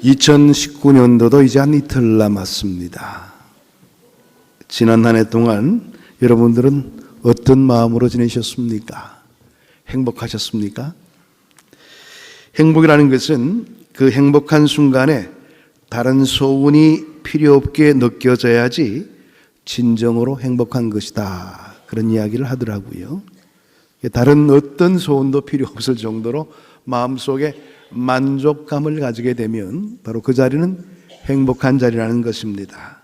2019년도도 이제 한 이틀 남았습니다. 지난 한 해 동안 여러분들은 어떤 마음으로 지내셨습니까? 행복하셨습니까? 행복이라는 것은 그 행복한 순간에 다른 소원이 필요 없게 느껴져야지 진정으로 행복한 것이다. 그런 이야기를 하더라고요. 다른 어떤 소원도 필요 없을 정도로 마음속에 만족감을 가지게 되면 바로 그 자리는 행복한 자리라는 것입니다.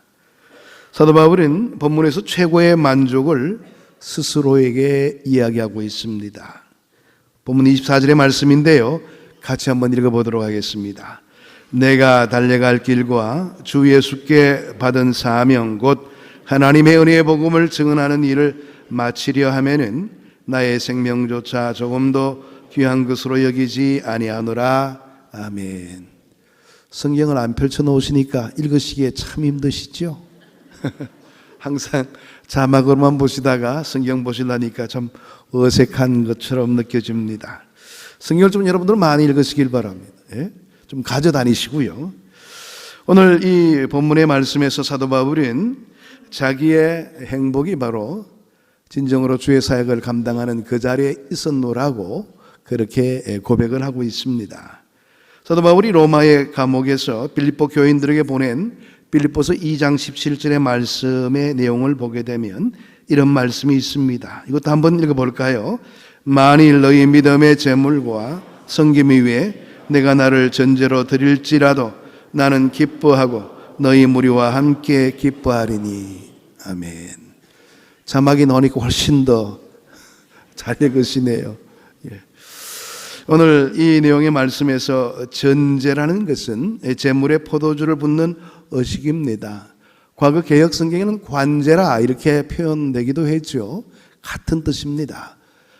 사도 바울은 본문에서 최고의 만족을 스스로에게 이야기하고 있습니다. 본문 24절의 말씀인데요, 같이 한번 읽어보도록 하겠습니다. 내가 달려갈 길과 주 예수께 받은 사명 곧 하나님의 은혜의 복음을 증언하는 일을 마치려 하면은 나의 생명조차 조금도 귀한 것으로 여기지 아니하노라. 아멘. 성경을 안 펼쳐 놓으시니까 읽으시기에 참 힘드시죠? 항상 자막으로만 보시다가 성경 보시려니까 좀 어색한 것처럼 느껴집니다. 성경을 좀 여러분들 많이 읽으시길 바랍니다. 예? 좀 가져다니시고요. 오늘 이 본문의 말씀에서 사도 바울은 자기의 행복이 바로 진정으로 주의 사역을 감당하는 그 자리에 있었노라고 그렇게 고백을 하고 있습니다. 사도 바울이 로마의 감옥에서 빌립보 교인들에게 보낸 빌립보서 2장 17절의 말씀의 내용을 보게 되면 이런 말씀이 있습니다. 이것도 한번 읽어볼까요? 만일 너희 믿음의 재물과 섬김이 위에 내가 나를 전제로 드릴지라도 나는 기뻐하고 너희 무리와 함께 기뻐하리니. 아멘. 자막이 나오니까 훨씬 더 잘 읽으시네요. 예. 오늘 이 내용의 말씀에서 전제라는 것은 재물에 포도주를 붓는 어식입니다. 과거 개역 성경에는 관제라 이렇게 표현되기도 했죠. 같은 뜻입니다.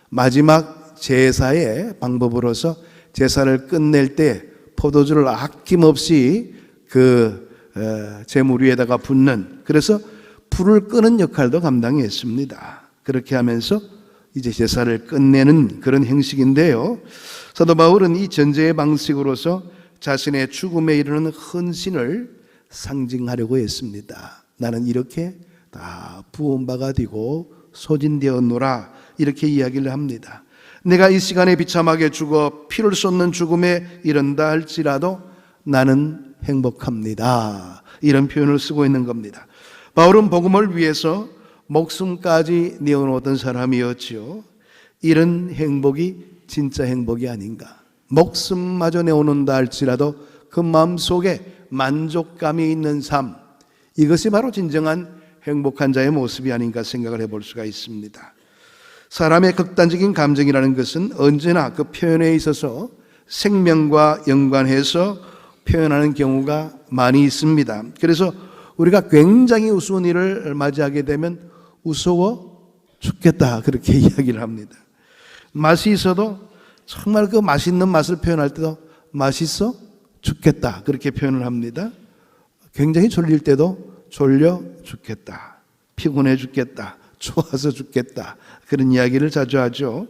마지막 제사의 방법으로서 제사를 끝낼 때 포도주를 아낌없이 그 재물 위에다가 붓는, 그래서 불을 끄는 역할도 감당했습니다. 그렇게 하면서 이제 제사를 끝내는 그런 형식인데요, 사도 바울은 이 전제의 방식으로서 자신의 죽음에 이르는 헌신을 상징하려고 했습니다. 나는 이렇게 다 부은 바가 되고 소진되었노라, 이렇게 이야기를 합니다. 내가 이 시간에 비참하게 죽어 피를 쏟는 죽음에 이른다 할지라도 나는 행복합니다. 이런 표현을 쓰고 있는 겁니다. 바울은 복음을 위해서 목숨까지 내어놓던 사람이었지요. 이런 행복이 진짜 행복이 아닌가. 목숨마저 내어놓는다 할지라도 그 마음속에 만족감이 있는 삶, 이것이 바로 진정한 행복한 자의 모습이 아닌가 생각을 해볼 수가 있습니다. 사람의 극단적인 감정이라는 것은 언제나 그 표현에 있어서 생명과 연관해서 표현하는 경우가 많이 있습니다. 그래서 우리가 굉장히 우스운 일을 맞이하게 되면 우스워 죽겠다, 그렇게 이야기를 합니다. 맛이 있어도 정말 그 맛있는 맛을 표현할 때도 맛있어 죽겠다, 그렇게 표현을 합니다. 굉장히 졸릴 때도 졸려 죽겠다, 피곤해 죽겠다, 좋아서 죽겠다, 그런 이야기를 자주 하죠.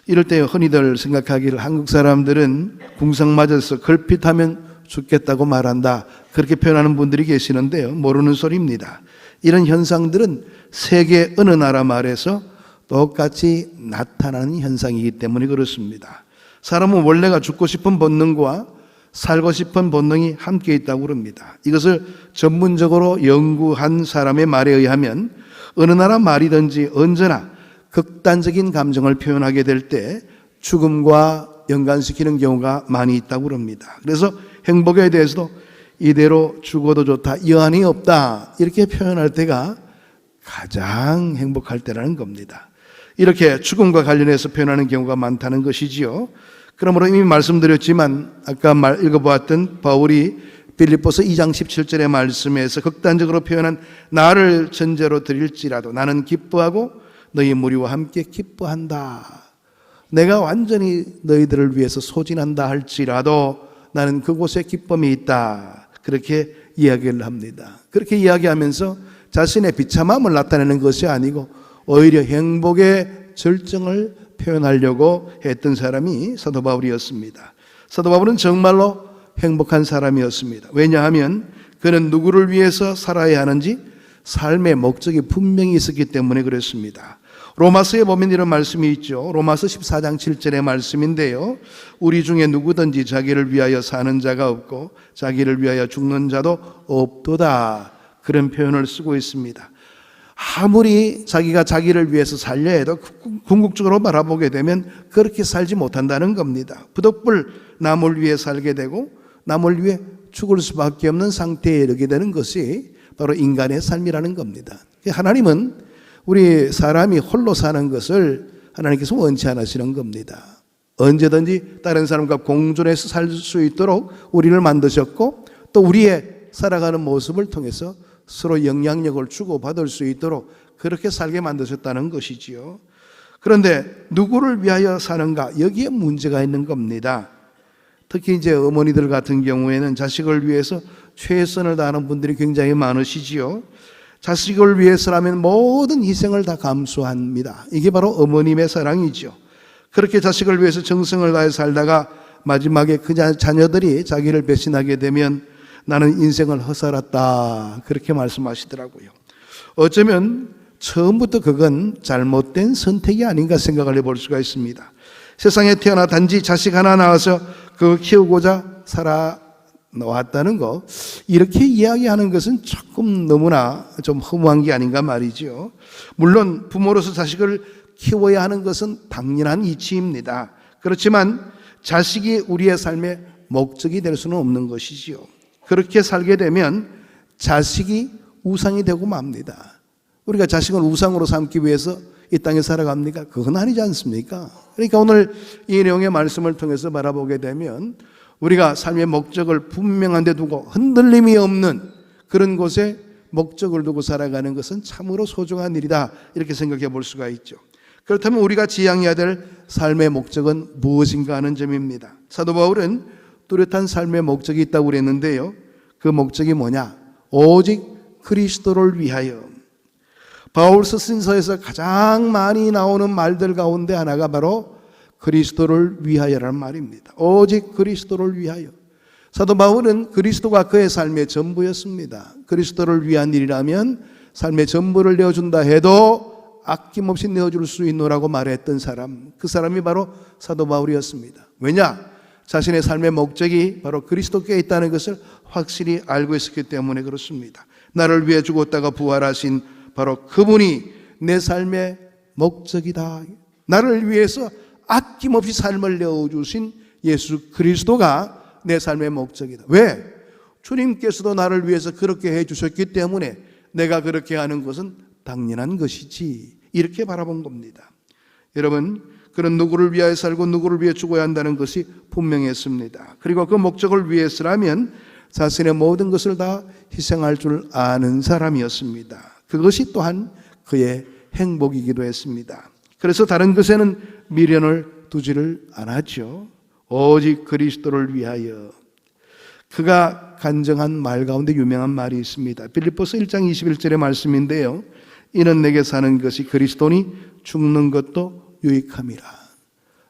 이럴 때 흔히들 생각하기를 한국 사람들은 궁상 맞아서 걸핏하면 죽겠다고 말한다, 그렇게 표현하는 분들이 계시는데요, 모르는 소리입니다. 이런 현상들은 세계 어느 나라 말에서 똑같이 나타나는 현상이기 때문에 그렇습니다. 사람은 원래가 죽고 싶은 본능과 살고 싶은 본능이 함께 있다고 그럽니다. 이것을 전문적으로 연구한 사람의 말에 의하면 어느 나라 말이든지 언제나 극단적인 감정을 표현하게 될 때 죽음과 연관시키는 경우가 많이 있다고 그럽니다. 그래서 행복에 대해서도 이대로 죽어도 좋다, 여한이 없다, 이렇게 표현할 때가 가장 행복할 때라는 겁니다. 이렇게 죽음과 관련해서 표현하는 경우가 많다는 것이지요. 그러므로 이미 말씀드렸지만 아까 읽어보았던 바울이 빌립보서 2장 17절의 말씀에서 극단적으로 표현한 나를 전제로 드릴지라도 나는 기뻐하고 너희 무리와 함께 기뻐한다. 내가 완전히 너희들을 위해서 소진한다 할지라도 나는 그곳에 기쁨이 있다, 그렇게 이야기를 합니다. 그렇게 이야기하면서 자신의 비참함을 나타내는 것이 아니고 오히려 행복의 절정을 표현하려고 했던 사람이 사도 바울이었습니다. 사도 바울은 정말로 행복한 사람이었습니다. 왜냐하면 그는 누구를 위해서 살아야 하는지 삶의 목적이 분명히 있었기 때문에 그랬습니다. 로마서에 보면 이런 말씀이 있죠. 로마서 14장 7절의 말씀인데요. 우리 중에 누구든지 자기를 위하여 사는 자가 없고 자기를 위하여 죽는 자도 없도다. 그런 표현을 쓰고 있습니다. 아무리 자기가 자기를 위해서 살려 해도 궁극적으로 바라보게 되면 그렇게 살지 못한다는 겁니다. 부득불 남을 위해 살게 되고 남을 위해 죽을 수밖에 없는 상태에 이르게 되는 것이 바로 인간의 삶이라는 겁니다. 하나님은 우리 사람이 홀로 사는 것을 하나님께서 원치 않으시는 겁니다. 언제든지 다른 사람과 공존해서 살 수 있도록 우리를 만드셨고 또 우리의 살아가는 모습을 통해서 서로 영향력을 주고받을 수 있도록 그렇게 살게 만드셨다는 것이지요. 그런데 누구를 위하여 사는가? 여기에 문제가 있는 겁니다. 특히 이제 어머니들 같은 경우에는 자식을 위해서 최선을 다하는 분들이 굉장히 많으시지요. 자식을 위해서라면 모든 희생을 다 감수합니다. 이게 바로 어머님의 사랑이죠. 그렇게 자식을 위해서 정성을 다해 살다가 마지막에 그 자녀들이 자기를 배신하게 되면 나는 인생을 헛살았다. 그렇게 말씀하시더라고요. 어쩌면 처음부터 그건 잘못된 선택이 아닌가 생각을 해볼 수가 있습니다. 세상에 태어나 단지 자식 하나 낳아서 그거 키우고자 살아왔다는 거, 이렇게 이야기하는 것은 조금 너무나 좀 허무한 게 아닌가 말이죠. 물론 부모로서 자식을 키워야 하는 것은 당연한 이치입니다. 그렇지만 자식이 우리의 삶의 목적이 될 수는 없는 것이지요. 그렇게 살게 되면 자식이 우상이 되고 맙니다. 우리가 자식을 우상으로 삼기 위해서 이 땅에 살아갑니까? 그건 아니지 않습니까? 그러니까 오늘 이 내용의 말씀을 통해서 바라보게 되면 우리가 삶의 목적을 분명한 데 두고 흔들림이 없는 그런 곳에 목적을 두고 살아가는 것은 참으로 소중한 일이다. 이렇게 생각해 볼 수가 있죠. 그렇다면 우리가 지향해야 될 삶의 목적은 무엇인가 하는 점입니다. 사도 바울은 뚜렷한 삶의 목적이 있다고 그랬는데요. 그 목적이 뭐냐? 오직 그리스도를 위하여. 바울서 신서에서 가장 많이 나오는 말들 가운데 하나가 바로 그리스도를 위하여라는 말입니다. 오직 그리스도를 위하여. 사도 바울은 그리스도가 그의 삶의 전부였습니다. 그리스도를 위한 일이라면 삶의 전부를 내어준다 해도 아낌없이 내어줄 수 있노라고 말했던 사람, 그 사람이 바로 사도 바울이었습니다. 왜냐? 자신의 삶의 목적이 바로 그리스도께 있다는 것을 확실히 알고 있었기 때문에 그렇습니다. 나를 위해 죽었다가 부활하신 바로 그분이 내 삶의 목적이다. 나를 위해서 아낌없이 삶을 내어주신 예수 그리스도가 내 삶의 목적이다. 왜? 주님께서도 나를 위해서 그렇게 해주셨기 때문에 내가 그렇게 하는 것은 당연한 것이지. 이렇게 바라본 겁니다. 여러분, 그런 누구를 위하여 살고 누구를 위해 죽어야 한다는 것이 분명했습니다. 그리고 그 목적을 위해서라면 자신의 모든 것을 다 희생할 줄 아는 사람이었습니다. 그것이 또한 그의 행복이기도 했습니다. 그래서 다른 것에는 미련을 두지를 않았죠. 오직 그리스도를 위하여. 그가 간증한 말 가운데 유명한 말이 있습니다. 빌립보서 1장 21절의 말씀인데요. 이는 내게 사는 것이 그리스도니 죽는 것도 유익함이라.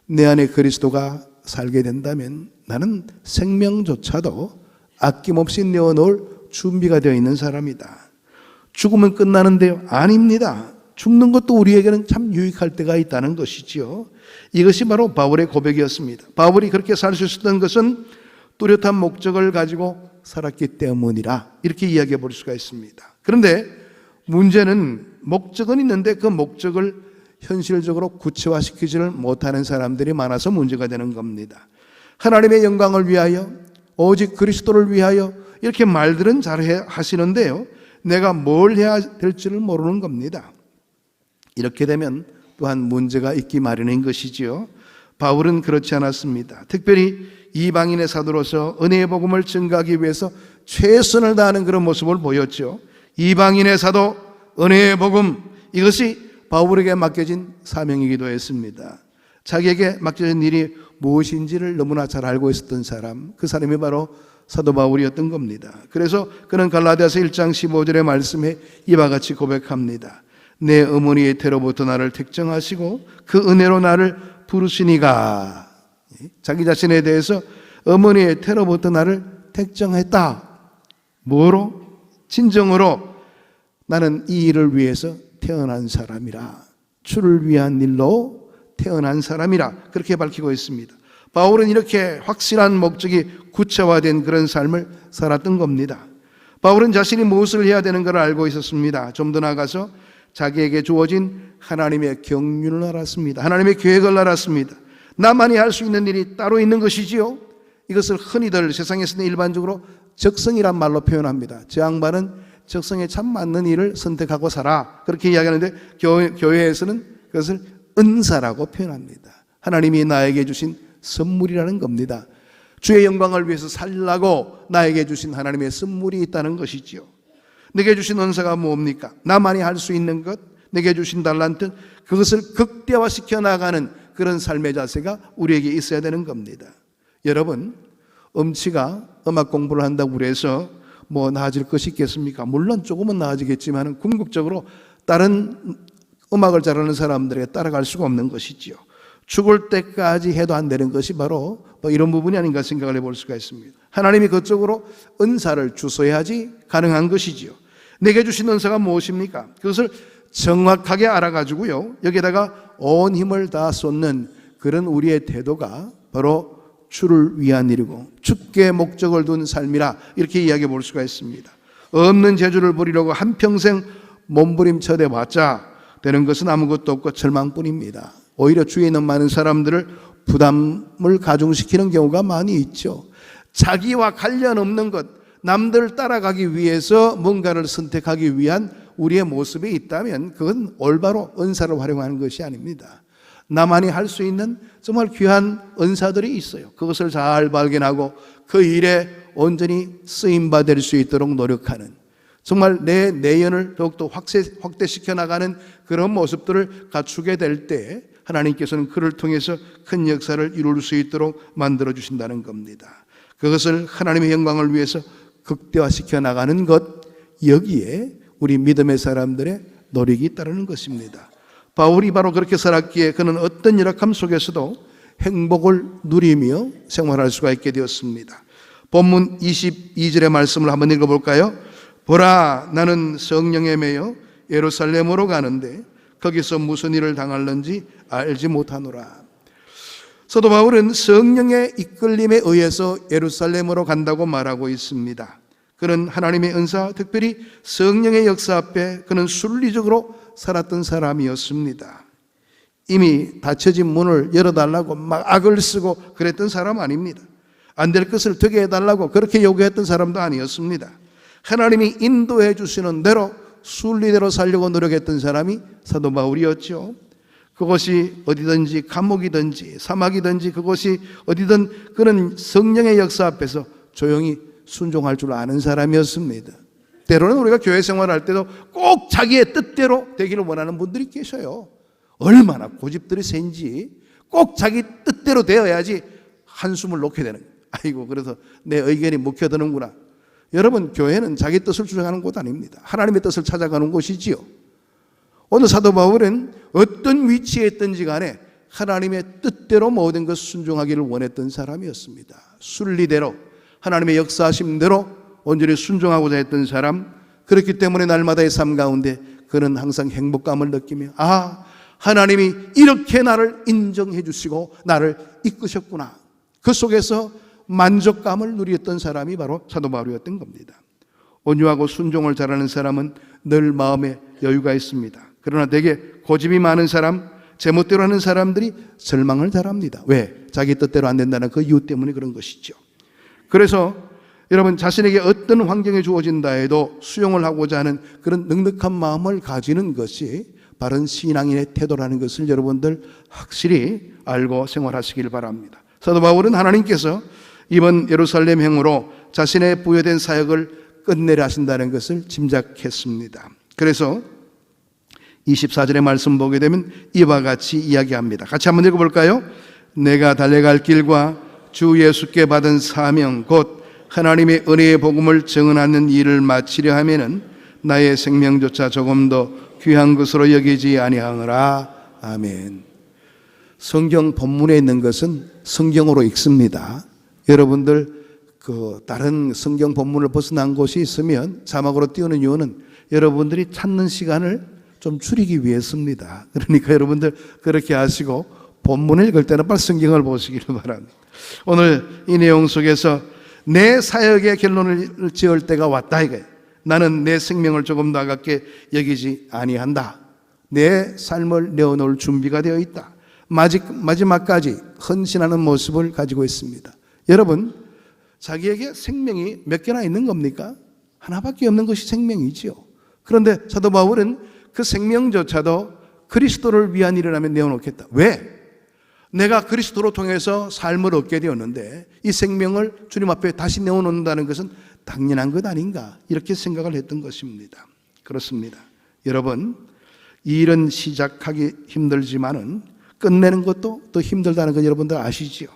내 안에 그리스도가 살게 된다면 나는 생명조차도 아낌없이 내어놓을 준비가 되어 있는 사람이다. 죽으면 끝나는데요? 아닙니다. 죽는 것도 우리에게는 참 유익할 때가 있다는 것이지요. 이것이 바로 바울의 고백이었습니다. 바울이 그렇게 살 수 있었던 것은 뚜렷한 목적을 가지고 살았기 때문이라, 이렇게 이야기해 볼 수가 있습니다. 그런데 문제는 목적은 있는데 그 목적을 현실적으로 구체화시키지를 못하는 사람들이 많아서 문제가 되는 겁니다. 하나님의 영광을 위하여, 오직 그리스도를 위하여, 이렇게 말들은 잘 하시는데요, 내가 뭘 해야 될지를 모르는 겁니다. 이렇게 되면 또한 문제가 있기 마련인 것이지요. 바울은 그렇지 않았습니다. 특별히 이방인의 사도로서 은혜의 복음을 증가하기 위해서 최선을 다하는 그런 모습을 보였죠. 이방인의 사도, 은혜의 복음, 이것이 바울에게 맡겨진 사명이기도 했습니다. 자기에게 맡겨진 일이 무엇인지를 너무나 잘 알고 있었던 사람, 그 사람이 바로 사도 바울이었던 겁니다. 그래서 그는 갈라디아서 1장 15절의 말씀에 이와 같이 고백합니다. 내 어머니의 태로부터 나를 택정하시고 그 은혜로 나를 부르시니가. 자기 자신에 대해서 어머니의 태로부터 나를 택정했다. 뭐로? 진정으로 나는 이 일을 위해서 태어난 사람이라. 주를 위한 일로 태어난 사람이라. 그렇게 밝히고 있습니다. 바울은 이렇게 확실한 목적이 구체화된 그런 삶을 살았던 겁니다. 바울은 자신이 무엇을 해야 되는 걸 알고 있었습니다. 좀 더 나아가서 자기에게 주어진 하나님의 경륜을 알았습니다. 하나님의 계획을 알았습니다. 나만이 할 수 있는 일이 따로 있는 것이지요. 이것을 흔히들 세상에서는 일반적으로 적성이란 말로 표현합니다. 저 양반은 적성에 참 맞는 일을 선택하고 살아. 그렇게 이야기하는데 교회에서는 그것을 은사라고 표현합니다. 하나님이 나에게 주신 선물이라는 겁니다. 주의 영광을 위해서 살라고 나에게 주신 하나님의 선물이 있다는 것이지요. 내게 주신 은사가 뭡니까? 나만이 할 수 있는 것, 내게 주신 달란트, 그것을 극대화시켜 나가는 그런 삶의 자세가 우리에게 있어야 되는 겁니다. 여러분, 음치가 음악 공부를 한다고 해서 뭐 나아질 것이 있겠습니까? 물론 조금은 나아지겠지만 궁극적으로 다른 음악을 잘하는 사람들에게 따라갈 수가 없는 것이지요. 죽을 때까지 해도 안 되는 것이 바로 이런 부분이 아닌가 생각을 해볼 수가 있습니다. 하나님이 그쪽으로 은사를 주셔야지 가능한 것이지요. 내게 주신 은사가 무엇입니까? 그것을 정확하게 알아가지고요, 여기에다가 온 힘을 다 쏟는 그런 우리의 태도가 바로 주를 위한 일이고 주께 목적을 둔 삶이라, 이렇게 이야기해 볼 수가 있습니다. 없는 재주를 부리려고 한평생 몸부림쳐대봤자 되는 것은 아무것도 없고 절망뿐입니다. 오히려 주위에 있는 많은 사람들을 부담을 가중시키는 경우가 많이 있죠. 자기와 관련 없는 것, 남들 따라가기 위해서 뭔가를 선택하기 위한 우리의 모습이 있다면 그건 올바로 은사를 활용하는 것이 아닙니다. 나만이 할 수 있는 정말 귀한 은사들이 있어요. 그것을 잘 발견하고 그 일에 온전히 쓰임받을 수 있도록 노력하는, 정말 내 내연을 더욱더 확대시켜 나가는 그런 모습들을 갖추게 될 때 하나님께서는 그를 통해서 큰 역사를 이룰 수 있도록 만들어 주신다는 겁니다. 그것을 하나님의 영광을 위해서 극대화시켜 나가는 것, 여기에 우리 믿음의 사람들의 노력이 따르는 것입니다. 바울이 바로 그렇게 살았기에 그는 어떤 열악함 속에서도 행복을 누리며 생활할 수가 있게 되었습니다. 본문 22절의 말씀을 한번 읽어볼까요? 보라, 나는 성령에 매여 예루살렘으로 가는데 거기서 무슨 일을 당할는지 알지 못하노라. 사도 바울은 성령의 이끌림에 의해서 예루살렘으로 간다고 말하고 있습니다. 그는 하나님의 은사, 특별히 성령의 역사 앞에 그는 순리적으로 살았던 사람이었습니다. 이미 닫혀진 문을 열어달라고 막 악을 쓰고 그랬던 사람 아닙니다. 안 될 것을 되게 해달라고 그렇게 요구했던 사람도 아니었습니다. 하나님이 인도해 주시는 대로 순리대로 살려고 노력했던 사람이 사도 바울이었죠. 그것이 어디든지 감옥이든지 사막이든지 그것이 어디든 그는 성령의 역사 앞에서 조용히 순종할 줄 아는 사람이었습니다. 때로는 우리가 교회 생활할 때도 꼭 자기의 뜻대로 되기를 원하는 분들이 계셔요. 얼마나 고집들이 센지 꼭 자기 뜻대로 되어야지 한숨을 놓게 되는 거예요. 아이고, 그래서 내 의견이 묵혀드는구나. 여러분, 교회는 자기 뜻을 주장하는 곳 아닙니다. 하나님의 뜻을 찾아가는 곳이지요. 오늘 사도 바울은 어떤 위치에 있든지 간에 하나님의 뜻대로 모든 것을 순종하기를 원했던 사람이었습니다. 순리대로 하나님의 역사하심대로 온전히 순종하고자 했던 사람, 그렇기 때문에 날마다의 삶 가운데 그는 항상 행복감을 느끼며 하나님이 이렇게 나를 인정해 주시고 나를 이끄셨구나, 그 속에서 만족감을 누렸던 사람이 바로 사도 바울이었던 겁니다. 온유하고 순종을 잘하는 사람은 늘 마음에 여유가 있습니다. 그러나 되게 고집이 많은 사람, 제멋대로 하는 사람들이 절망을 잘합니다. 왜? 자기 뜻대로 안 된다는 그 이유 때문에 그런 것이죠. 그래서 여러분, 자신에게 어떤 환경이 주어진다 해도 수용을 하고자 하는 그런 넉넉한 마음을 가지는 것이 바른 신앙인의 태도라는 것을 여러분들 확실히 알고 생활하시길 바랍니다. 사도 바울은 하나님께서 이번 예루살렘 행으로 자신의 부여된 사역을 끝내려 하신다는 것을 짐작했습니다. 그래서 24절의 말씀 보게 되면 이와 같이 이야기합니다. 같이 한번 읽어볼까요? 내가 달려갈 길과 주 예수께 받은 사명 곧 하나님의 은혜의 복음을 증언하는 일을 마치려 하면은 나의 생명조차 조금 더 귀한 것으로 여기지 아니하노라. 아멘. 성경 본문에 있는 것은 성경으로 읽습니다. 여러분들 다른 성경 본문을 벗어난 곳이 있으면 자막으로 띄우는 이유는 여러분들이 찾는 시간을 좀 줄이기 위해서입니다. 그러니까 여러분들 그렇게 하시고 본문을 읽을 때는 빨리 성경을 보시기를 바랍니다. 오늘 이 내용 속에서 내 사역의 결론을 지을 때가 왔다 이거예요. 나는 내 생명을 조금 더 아깝게 여기지 아니한다. 내 삶을 내어놓을 준비가 되어 있다. 마지막까지 헌신하는 모습을 가지고 있습니다. 여러분, 자기에게 생명이 몇 개나 있는 겁니까? 하나밖에 없는 것이 생명이지요. 그런데 사도 바울은 그 생명조차도 그리스도를 위한 일이라면 내어놓겠다. 왜? 내가 그리스도로 통해서 삶을 얻게 되었는데 이 생명을 주님 앞에 다시 내어놓는다는 것은 당연한 것 아닌가, 이렇게 생각을 했던 것입니다. 그렇습니다. 여러분, 이 일은 시작하기 힘들지만은 끝내는 것도 더 힘들다는 건 여러분들 아시지요.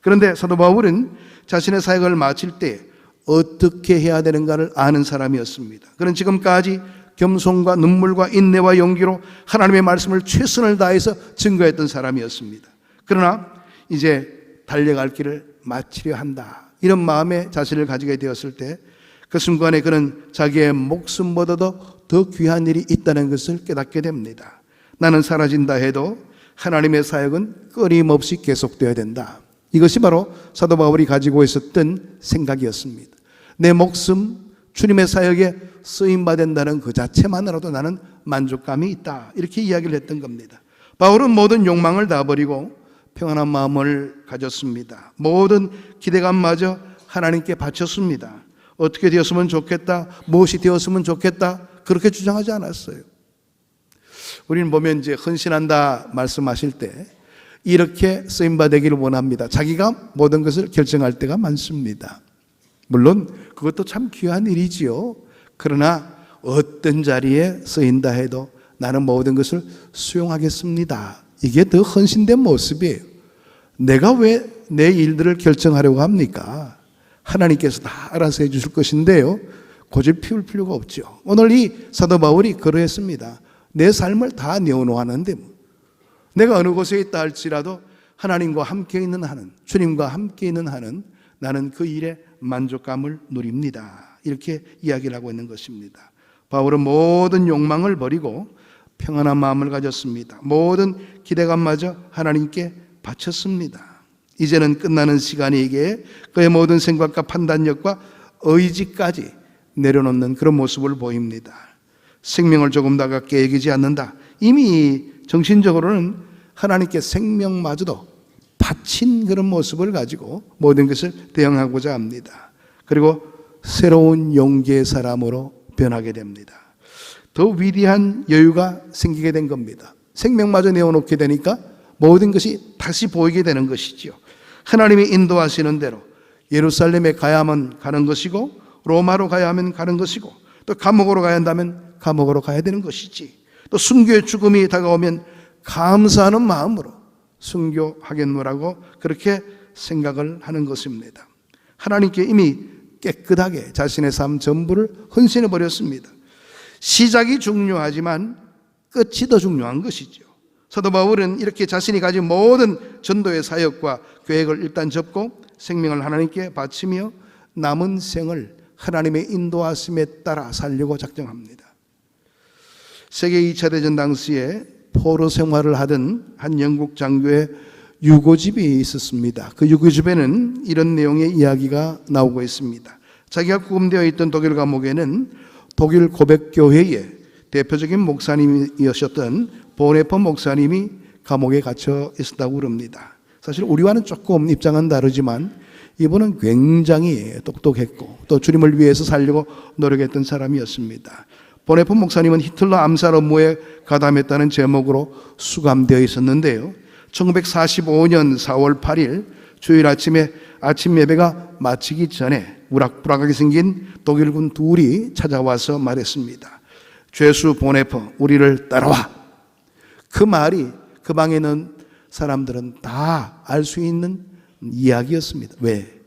그런데 사도 바울은 자신의 사역을 마칠 때 어떻게 해야 되는가를 아는 사람이었습니다. 그는 지금까지 겸손과 눈물과 인내와 용기로 하나님의 말씀을 최선을 다해서 증거했던 사람이었습니다. 그러나 이제 달려갈 길을 마치려 한다, 이런 마음에 자신을 가지게 되었을 때 그 순간에 그는 자기의 목숨보다도 더 귀한 일이 있다는 것을 깨닫게 됩니다. 나는 사라진다 해도 하나님의 사역은 끊임없이 계속되어야 된다. 이것이 바로 사도 바울이 가지고 있었던 생각이었습니다. 내 목숨 주님의 사역에 쓰임받는다는 그 자체만으로도 나는 만족감이 있다, 이렇게 이야기를 했던 겁니다. 바울은 모든 욕망을 다 버리고 평안한 마음을 가졌습니다. 모든 기대감마저 하나님께 바쳤습니다. 어떻게 되었으면 좋겠다, 무엇이 되었으면 좋겠다, 그렇게 주장하지 않았어요. 우리는 보면 이제 헌신한다 말씀하실 때 이렇게 쓰임받기를 원합니다. 자기가 모든 것을 결정할 때가 많습니다. 물론 그것도 참 귀한 일이지요. 그러나 어떤 자리에 쓰인다 해도 나는 모든 것을 수용하겠습니다, 이게 더 헌신된 모습이에요. 내가 왜 내 일들을 결정하려고 합니까? 하나님께서 다 알아서 해주실 것인데요, 고집 피울 필요가 없죠. 오늘 이 사도 바울이 그러했습니다. 내 삶을 다 내어놓았는데 내가 어느 곳에 있다 할지라도 하나님과 함께 있는 한은, 주님과 함께 있는 한은 나는 그 일에 만족감을 누립니다, 이렇게 이야기를 하고 있는 것입니다. 바울은 모든 욕망을 버리고 평안한 마음을 가졌습니다. 모든 기대감마저 하나님께 바쳤습니다. 이제는 끝나는 시간이기에 그의 모든 생각과 판단력과 의지까지 내려놓는 그런 모습을 보입니다. 생명을 조금 더 가깝게 여기지 않는다. 이미 정신적으로는 하나님께 생명마저도 바친 그런 모습을 가지고 모든 것을 대응하고자 합니다. 그리고 새로운 용기의 사람으로 변하게 됩니다. 더 위대한 여유가 생기게 된 겁니다. 생명마저 내어놓게 되니까 모든 것이 다시 보이게 되는 것이지요. 하나님이 인도하시는 대로 예루살렘에 가야 하면 가는 것이고, 로마로 가야 하면 가는 것이고, 또 감옥으로 가야 한다면 감옥으로 가야 되는 것이지, 또 순교의 죽음이 다가오면 감사하는 마음으로 순교하겠노라고 그렇게 생각을 하는 것입니다. 하나님께 이미 깨끗하게 자신의 삶 전부를 헌신해 버렸습니다. 시작이 중요하지만 끝이 더 중요한 것이죠. 사도 바울은 이렇게 자신이 가진 모든 전도의 사역과 계획을 일단 접고 생명을 하나님께 바치며 남은 생을 하나님의 인도하심에 따라 살려고 작정합니다. 세계 2차 대전 당시에 포로 생활을 하던 한 영국 장교의 유고집이 있었습니다. 그 유고집에는 이런 내용의 이야기가 나오고 있습니다. 자기가 구금되어 있던 독일 감옥에는 독일 고백교회의 대표적인 목사님이셨던 보네퍼 목사님이 감옥에 갇혀 있었다고 그럽니다. 사실 우리와는 조금 입장은 다르지만 이분은 굉장히 똑똑했고 또 주님을 위해서 살려고 노력했던 사람이었습니다. 보네퍼 목사님은 히틀러 암살 업무에 가담했다는 제목으로 수감되어 있었는데요, 1945년 4월 8일 주일 아침에 아침 예배가 마치기 전에 우락부락하게 생긴 독일군 둘이 찾아와서 말했습니다. 죄수 보네퍼, 우리를 따라와. 그 말이 그 방에 있는 사람들은 다 알 수 있는 이야기였습니다. 왜?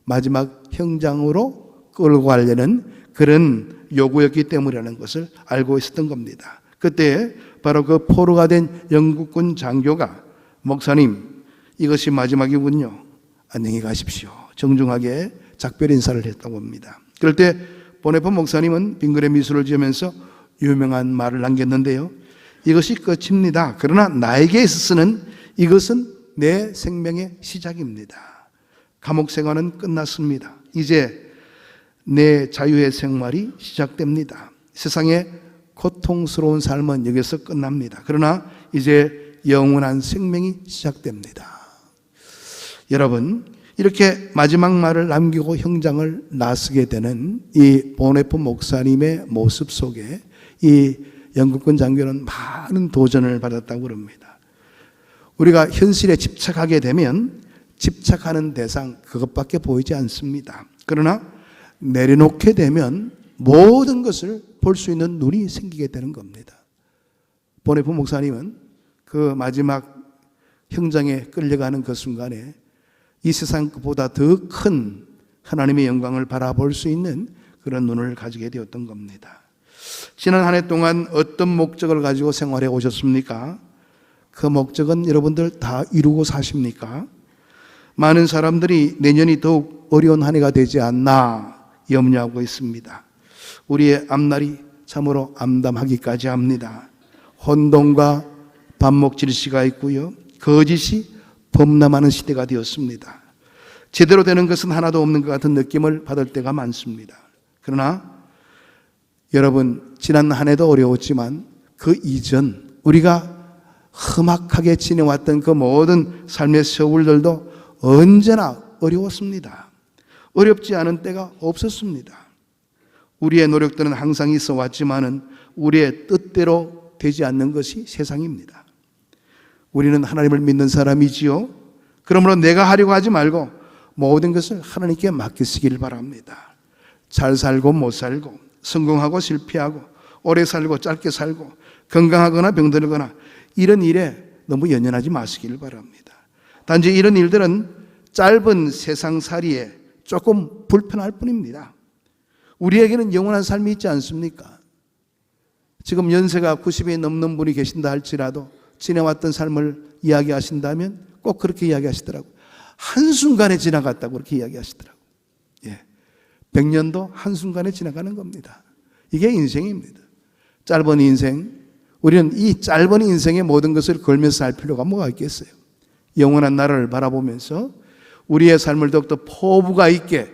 마지막 형장으로 끌고 가려는 그런 요구였기 때문이라는 것을 알고 있었던 겁니다. 그때 바로 그 포로가 된 영국군 장교가 목사님, 이것이 마지막이군요. 안녕히 가십시오. 정중하게 작별 인사를 했다고 합니다. 그럴 때 보네포 목사님은 빙그레 미소를 지으면서 유명한 말을 남겼는데요. 이것이 끝입니다. 그러나 나에게 있어서는 이것은 내 생명의 시작입니다. 감옥 생활은 끝났습니다. 이제 내 자유의 생활이 시작됩니다. 세상의 고통스러운 삶은 여기서 끝납니다. 그러나 이제 영원한 생명이 시작됩니다. 여러분, 이렇게 마지막 말을 남기고 형장을 나서게 되는 이 보네포 목사님의 모습 속에 이 영국군 장교는 많은 도전을 받았다고 그럽니다. 우리가 현실에 집착하게 되면 집착하는 대상 그것밖에 보이지 않습니다. 그러나 내려놓게 되면 모든 것을 볼 수 있는 눈이 생기게 되는 겁니다. 보네포 목사님은 그 마지막 형장에 끌려가는 그 순간에 이 세상 것보다 더 큰 하나님의 영광을 바라볼 수 있는 그런 눈을 가지게 되었던 겁니다. 지난 한 해 동안 어떤 목적을 가지고 생활해 오셨습니까? 그 목적은 여러분들 다 이루고 사십니까? 많은 사람들이 내년이 더욱 어려운 한 해가 되지 않나 염려하고 있습니다. 우리의 앞날이 참으로 암담하기까지 합니다. 혼돈과 반목질시가 있고요. 거짓이 범람하는 시대가 되었습니다. 제대로 되는 것은 하나도 없는 것 같은 느낌을 받을 때가 많습니다. 그러나 여러분, 지난 한 해도 어려웠지만 그 이전 우리가 험악하게 지내왔던 그 모든 삶의 세월들도 언제나 어려웠습니다. 어렵지 않은 때가 없었습니다. 우리의 노력들은 항상 있어 왔지만은 우리의 뜻대로 되지 않는 것이 세상입니다. 우리는 하나님을 믿는 사람이지요. 그러므로 내가 하려고 하지 말고 모든 것을 하나님께 맡기시길 바랍니다. 잘 살고 못 살고, 성공하고 실패하고, 오래 살고 짧게 살고, 건강하거나 병들거나 이런 일에 너무 연연하지 마시길 바랍니다. 단지 이런 일들은 짧은 세상살이에 조금 불편할 뿐입니다. 우리에게는 영원한 삶이 있지 않습니까? 지금 연세가 90이 넘는 분이 계신다 할지라도 지내왔던 삶을 이야기하신다면 꼭 그렇게 이야기하시더라고요. 한순간에 지나갔다고 그렇게 이야기하시더라고요. 100년도 한순간에 지나가는 겁니다. 이게 인생입니다. 짧은 인생, 우리는 이 짧은 인생의 모든 것을 걸면서 살 필요가 뭐가 있겠어요? 영원한 나라를 바라보면서 우리의 삶을 더욱더 포부가 있게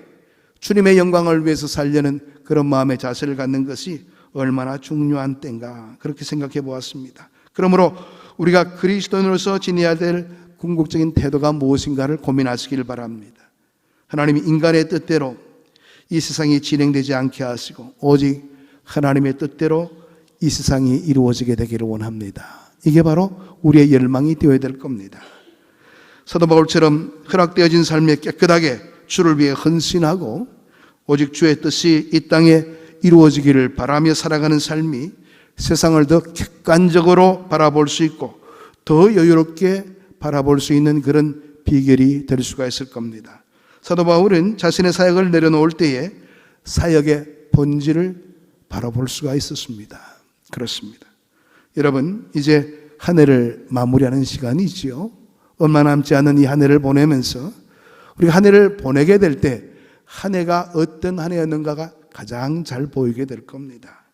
주님의 영광을 위해서 살려는 그런 마음의 자세를 갖는 것이 얼마나 중요한 때인가 그렇게 생각해 보았습니다. 그러므로 우리가 그리스도인으로서 지내야 될 궁극적인 태도가 무엇인가를 고민하시길 바랍니다. 하나님이 인간의 뜻대로 이 세상이 진행되지 않게 하시고 오직 하나님의 뜻대로 이 세상이 이루어지게 되기를 원합니다. 이게 바로 우리의 열망이 되어야 될 겁니다. 사도 바울처럼 허락되어진 삶에 깨끗하게 주를 위해 헌신하고 오직 주의 뜻이 이 땅에 이루어지기를 바라며 살아가는 삶이 세상을 더 객관적으로 바라볼 수 있고 더 여유롭게 바라볼 수 있는 그런 비결이 될 수가 있을 겁니다. 사도 바울은 자신의 사역을 내려놓을 때에 사역의 본질을 바라볼 수가 있었습니다. 그렇습니다. 여러분, 이제 한 해를 마무리하는 시간이지요. 얼마 남지 않은 이 한 해를 보내면서 우리가 한 해를 보내게 될 때 한 해가 어떤 한 해였는가가 가장 잘 보이게 될 겁니다.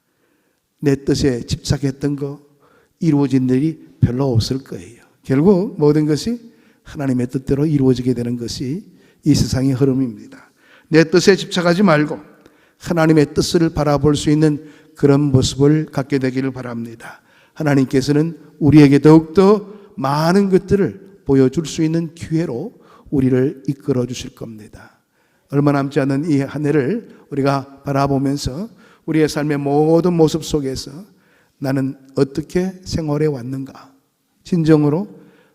내 뜻에 집착했던 거 이루어진 일이 별로 없을 거예요. 결국 모든 것이 하나님의 뜻대로 이루어지게 되는 것이 이 세상의 흐름입니다. 내 뜻에 집착하지 말고 하나님의 뜻을 바라볼 수 있는 그런 모습을 갖게 되기를 바랍니다. 하나님께서는 우리에게 더욱더 많은 것들을 보여줄 수 있는 기회로 우리를 이끌어 주실 겁니다. 얼마 남지 않은 이 한 해를 우리가 바라보면서 우리의 삶의 모든 모습 속에서 나는 어떻게 생활해 왔는가? 진정으로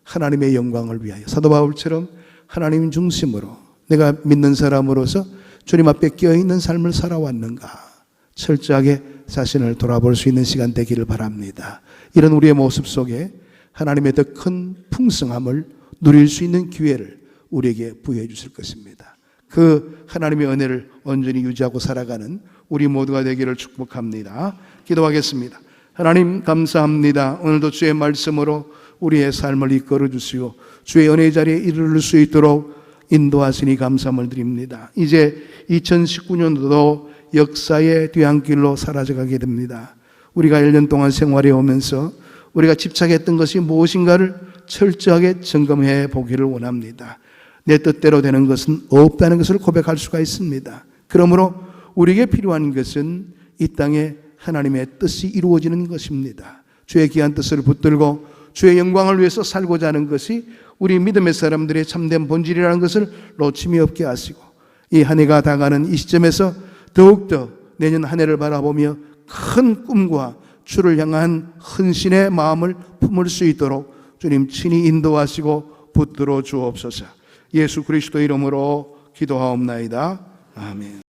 하나님의 영광을 위하여 사도 바울처럼 하나님 중심으로 내가 믿는 사람으로서 주님 앞에 끼어있는 삶을 살아왔는가? 철저하게 자신을 돌아볼 수 있는 시간 되기를 바랍니다. 이런 우리의 모습 속에 하나님의 더 큰 풍성함을 누릴 수 있는 기회를 우리에게 부여해 주실 것입니다. 그 하나님의 은혜를 온전히 유지하고 살아가는 우리 모두가 되기를 축복합니다. 기도하겠습니다. 하나님 감사합니다. 오늘도 주의 말씀으로 우리의 삶을 이끌어 주시고 주의 은혜의 자리에 이르를 수 있도록 인도하시니 감사함을 드립니다. 이제 2019년도도 역사의 뒤안길로 사라져가게 됩니다. 우리가 1년 동안 생활해 오면서 우리가 집착했던 것이 무엇인가를 철저하게 점검해 보기를 원합니다. 내 뜻대로 되는 것은 없다는 것을 고백할 수가 있습니다. 그러므로 우리에게 필요한 것은 이 땅에 하나님의 뜻이 이루어지는 것입니다. 주의 귀한 뜻을 붙들고 주의 영광을 위해서 살고자 하는 것이 우리 믿음의 사람들의 참된 본질이라는 것을 놓침이 없게 하시고, 이 한 해가 다가는 이 시점에서 더욱더 내년 한 해를 바라보며 큰 꿈과 주를 향한 헌신의 마음을 품을 수 있도록 주님 친히 인도하시고 붙들어 주옵소서. 예수 그리스도 이름으로 기도하옵나이다. 아멘.